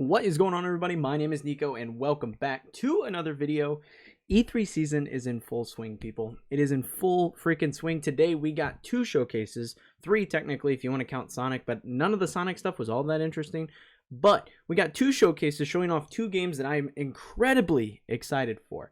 What is going on, everybody? My name is Kneeckoh and welcome back to another video. E3 season is in full swing, people. It is in full freaking swing. Today we got two showcases, three technically if you want to count Sonic, but none of the Sonic stuff was all that interesting. But we got two showcases showing off two games that I'm incredibly excited for.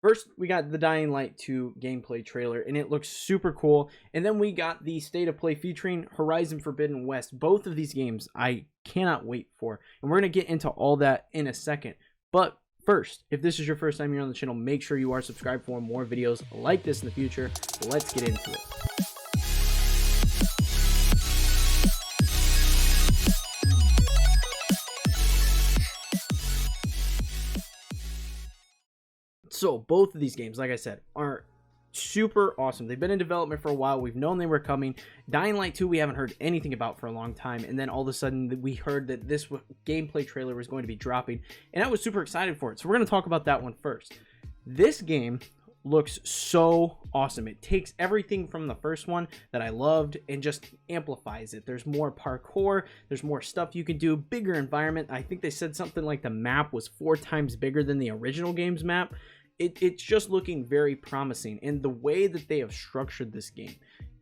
First, we got the Dying Light 2 gameplay trailer, and it looks super cool. And then we got the State of Play featuring Horizon Forbidden West. Both of these games I cannot wait for. And we're going to get into all that in a second. But first, if this is your first time here on the channel, make sure you are subscribed for more videos like this in the future. Let's get into it. So both of these games, like I said, are super awesome. They've been in development for a while. We've known they were coming. Dying Light 2 we haven't heard anything about for a long time, and then all of a sudden we heard that this gameplay trailer was going to be dropping, and I was super excited for it. So we're going to talk about that one first. This game looks so awesome. It takes everything from the first one that I loved and just amplifies it. There's more parkour, there's more stuff you can do, bigger environment. I think they said something like the map was 4 times bigger than the original game's map. It's just looking very promising, and the way that they have structured this game,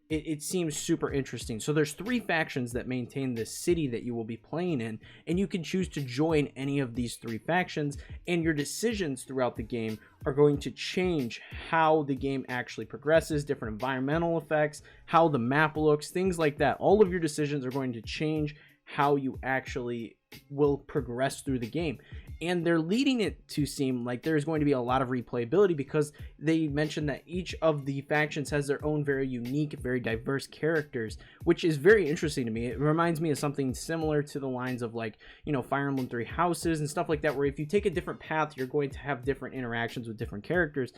it seems super interesting. So there's 3 factions that maintain this city that you will be playing in, and you can choose to join any of these 3 factions, and your decisions throughout the game are going to change how the game actually progresses, different environmental effects, how the map looks, things like that. All of your decisions are going to change how you actually will progress through the game, and they're leading it to seem like there's going to be a lot of replayability because they mentioned that each of the factions has their own very unique, very diverse characters, which is very interesting to me. It reminds me of something similar to the lines of, like, you know, Fire Emblem 3 Houses and stuff like that, where if you take a different path, you're going to have different interactions with different characters,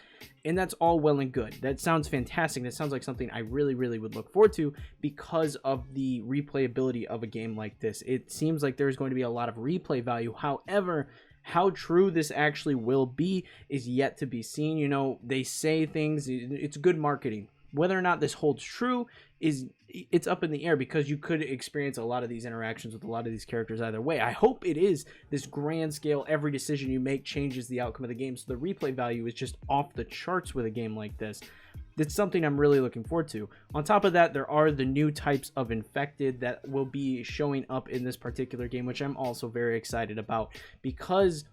and that's all well and good. That sounds fantastic. That sounds like something I really would look forward to because of the replayability of a game like this. It seems like there's going to be a lot of replay value. However, how true this actually will be is yet to be seen. You know, they say things, it's good marketing. Whether or not this holds true it's up in the air, because you could experience a lot of these interactions with a lot of these characters either way. I hope it is this grand scale, every decision you make changes the outcome of the game, so the replay value is just off the charts with a game like this. It's something I'm really looking forward to. On top of that, there are the new types of infected that will be showing up in this particular game, which I'm also very excited about, because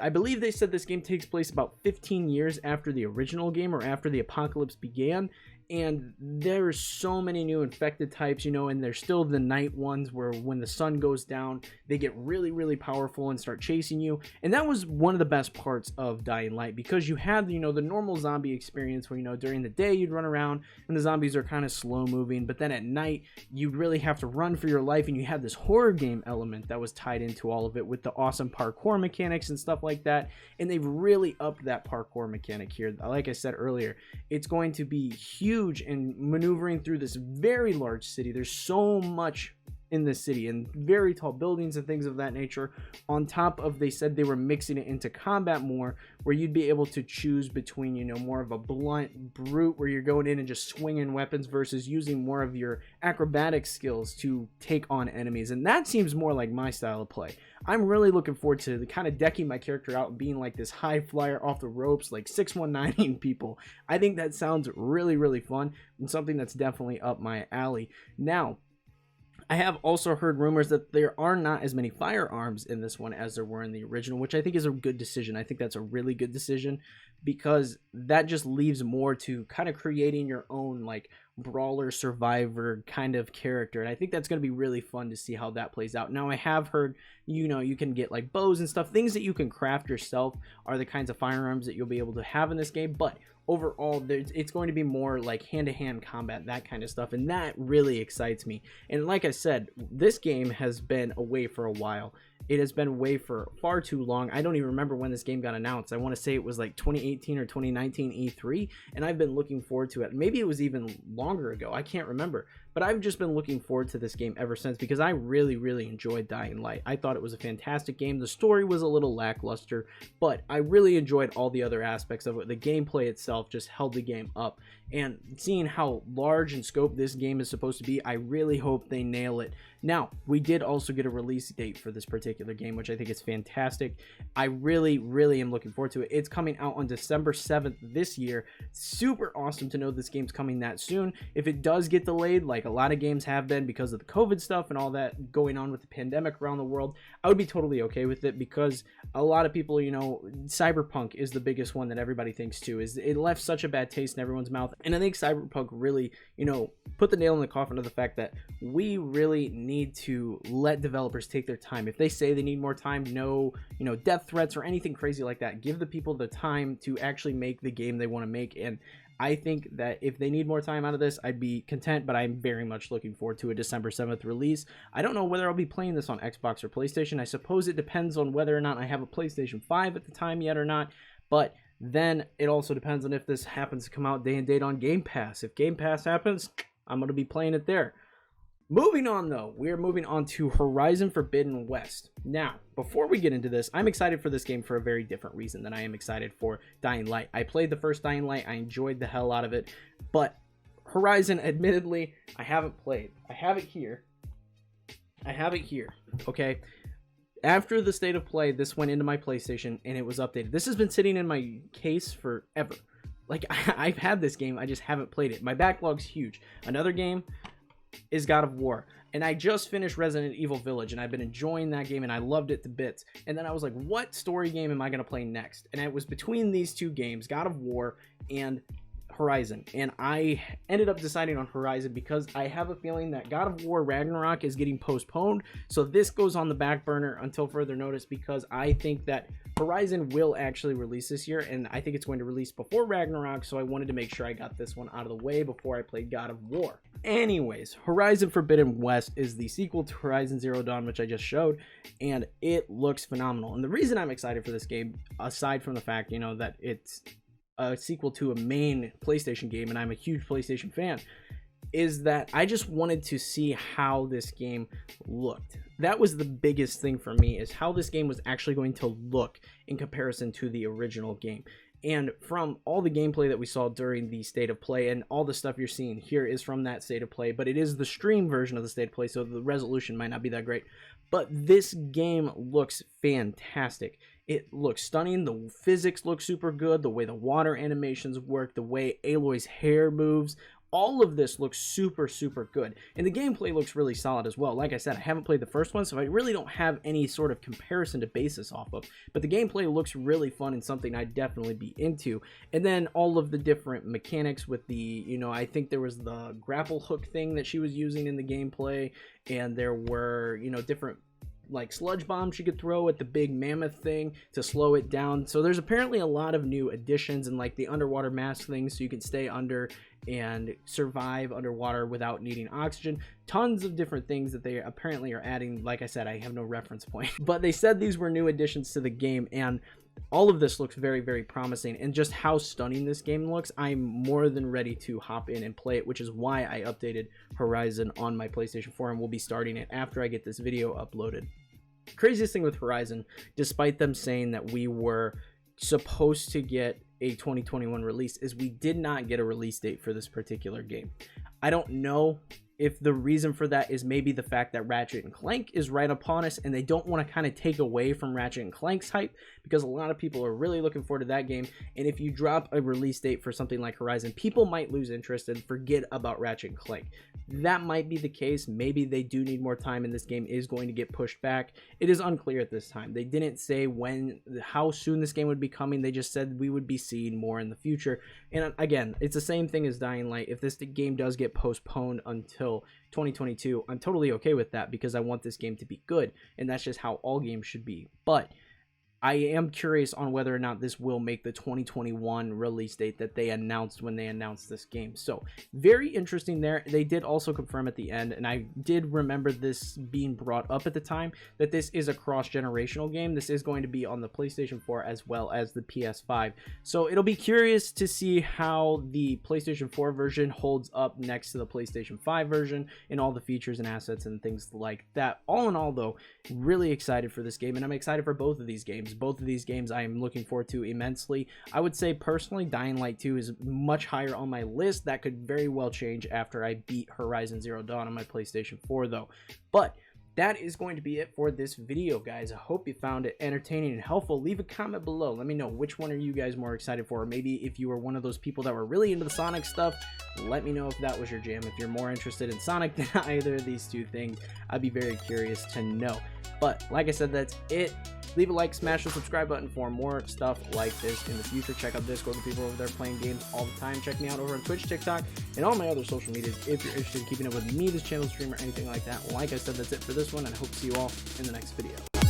I believe they said this game takes place about 15 years after the original game, or after the apocalypse began, and there's so many new infected types, you know, and there's still the night ones where when the sun goes down, they get really powerful and start chasing you. And that was one of the best parts of Dying Light, because you had, you know, the normal zombie experience where, you know, during the day you'd run around and the zombies are kind of slow moving, but then at night you'd really have to run for your life, and you had this horror game element that was tied into all of it with the awesome parkour mechanics and stuff like that. And they've really upped that parkour mechanic here. Like I said earlier, it's going to be huge in maneuvering through this very large city. There's so much in this city, and very tall buildings and things of that nature. On top of, they said they were mixing it into combat more, where you'd be able to choose between, you know, more of a blunt brute where you're going in and just swinging weapons versus using more of your acrobatic skills to take on enemies. And that seems more like my style of play. I'm really looking forward to the kind of decking my character out and being like this high flyer off the ropes, like 619ing people. I think that sounds really fun, and something that's definitely up my alley. Now, I have also heard rumors that there are not as many firearms in this one as there were in the original, which I think is a good decision. I think that's a really good decision, because that just leaves more to kind of creating your own, like, brawler survivor kind of character, and I think that's going to be really fun to see how that plays out. Now, I have heard, you know, you can get like bows and stuff, things that you can craft yourself are the kinds of firearms that you'll be able to have in this game, but overall it's going to be more like hand-to-hand combat, that kind of stuff, and that really excites me. And like I said, this game has been away for a while. It has been away for far too long. I don't even remember when this game got announced. I want to say it was like 2018 or 2019 E3, and I've been looking forward to it. Maybe it was even longer ago. I can't remember. But I've just been looking forward to this game ever since, because I really enjoyed Dying Light. I thought it was a fantastic game. The story was a little lackluster, but I really enjoyed all the other aspects of it. The gameplay itself just held the game up. And seeing how large in scope this game is supposed to be, I really hope they nail it Now, we did also get a release date for this particular game, which I think is fantastic. I really, really am looking forward to it. It's coming out on December 7th this year. Super awesome to know this game's coming that soon. If it does get delayed, like a lot of games have been because of the COVID stuff and all that going on with the pandemic around the world, I would be totally okay with it, because a lot of people, Cyberpunk is the biggest one that everybody thinks too. It left such a bad taste in everyone's mouth, and I think Cyberpunk really, put the nail in the coffin of the fact that we really need to let developers take their time. If they say they need more time, no, death threats or anything crazy like that. Give the people the time to actually make the game they want to make. And I think that if they need more time out of this, I'd be content, but I'm very much looking forward to a December 7th release. I don't know whether I'll be playing this on Xbox or PlayStation. I suppose it depends on whether or not I have a PlayStation 5 at the time yet or not, but then it also depends on if this happens to come out day and date on Game Pass. If Game Pass happens, I'm going to be playing it there. Moving on, though, we are moving on to Horizon Forbidden West. Now, before we get into this, I'm excited for this game for a very different reason than I am excited for Dying Light. I played the first Dying Light, I enjoyed the hell out of it, but Horizon, admittedly, I haven't played. I have it here, okay? After the state of play, this went into my PlayStation, and it was updated. This has been sitting in my case forever. Like, I've had this game, I just haven't played it. My backlog's huge. Another game is God of War, and I just finished Resident Evil Village, and I've been enjoying that game, and I loved it to bits. And then I was like, what story game am I going to play next? And it was between these two games, God of War and Horizon, and I ended up deciding on Horizon because I have a feeling that God of War Ragnarok is getting postponed, so this goes on the back burner until further notice, because I think that Horizon will actually release this year, and I think it's going to release before Ragnarok, so I wanted to make sure I got this one out of the way before I played God of War. Anyways, Horizon Forbidden West is the sequel to Horizon Zero Dawn, which I just showed, and it looks phenomenal. And the reason I'm excited for this game, aside from the fact, that it's a sequel to a main PlayStation game, and I'm a huge PlayStation fan, is that I just wanted to see how this game looked. That was the biggest thing for me, is how this game was actually going to look in comparison to the original game. And from all the gameplay that we saw during the state of play, and all the stuff you're seeing here is from that state of play, but it is the stream version of the state of play, so the resolution might not be that great. But this game looks fantastic. It looks stunning. The physics look super good. The way the water animations work, the way Aloy's hair moves, all of this looks super, super good. And the gameplay looks really solid as well. Like I said, I haven't played the first one, so I really don't have any sort of comparison to base this off of. But the gameplay looks really fun and something I'd definitely be into. And then all of the different mechanics with the, I think there was the grapple hook thing that she was using in the gameplay. And there were, different like sludge bombs you could throw at the big mammoth thing to slow it down. So there's apparently a lot of new additions, and like the underwater mask thing, so you can stay under and survive underwater without needing oxygen. Tons of different things that they apparently are adding. Like I said, I have no reference point, but they said these were new additions to the game, and all of this looks very, very promising. And just how stunning this game looks, I'm more than ready to hop in and play it, which is why I updated Horizon on my PlayStation 4, and we'll be starting it after I get this video uploaded. Craziest thing with Horizon, despite them saying that we were supposed to get a 2021 release, is we did not get a release date for this particular game. I don't know if the reason for that is maybe the fact that Ratchet and Clank is right upon us, and they don't want to kind of take away from Ratchet and Clank's hype, because a lot of people are really looking forward to that game. And if you drop a release date for something like Horizon, people might lose interest and forget about Ratchet and Clank. That might be the case. Maybe they do need more time and this game is going to get pushed back. It is unclear at this time. They didn't say how soon this game would be coming. They just said we would be seeing more in the future. And again, it's the same thing as Dying Light. If this game does get postponed until 2022, I'm totally okay with that, because I want this game to be good, and that's just how all games should be. But I am curious on whether or not this will make the 2021 release date that they announced when they announced this game. So very interesting there. They did also confirm at the end, and I did remember this being brought up at the time, that this is a cross-generational game. This is going to be on the PlayStation 4 as well as the PS5. So it'll be curious to see how the PlayStation 4 version holds up next to the PlayStation 5 version, and all the features and assets and things like that. All in all, though, really excited for this game, and I'm excited for both of these games. games. Both of these games I am looking forward to immensely. I would say personally Dying Light 2 is much higher on my list. That could very well change after I beat Horizon Zero Dawn on my PlayStation 4 though. But that is going to be it for this video, guys. I hope you found it entertaining and helpful. Leave a comment below. Let me know which one are you guys more excited for. Or maybe if you were one of those people that were really into the Sonic stuff, let me know if that was your jam. If you're more interested in Sonic than either of these two things, I'd be very curious to know. But like I said, that's it. Leave a like, smash the subscribe button for more stuff like this in the future. Check out Discord with people over there playing games all the time. Check me out over on Twitch, TikTok, and all my other social medias if you're interested in keeping up with me, this channel, stream, or anything like that. Like I said, that's it for this one, and I hope to see you all in the next video.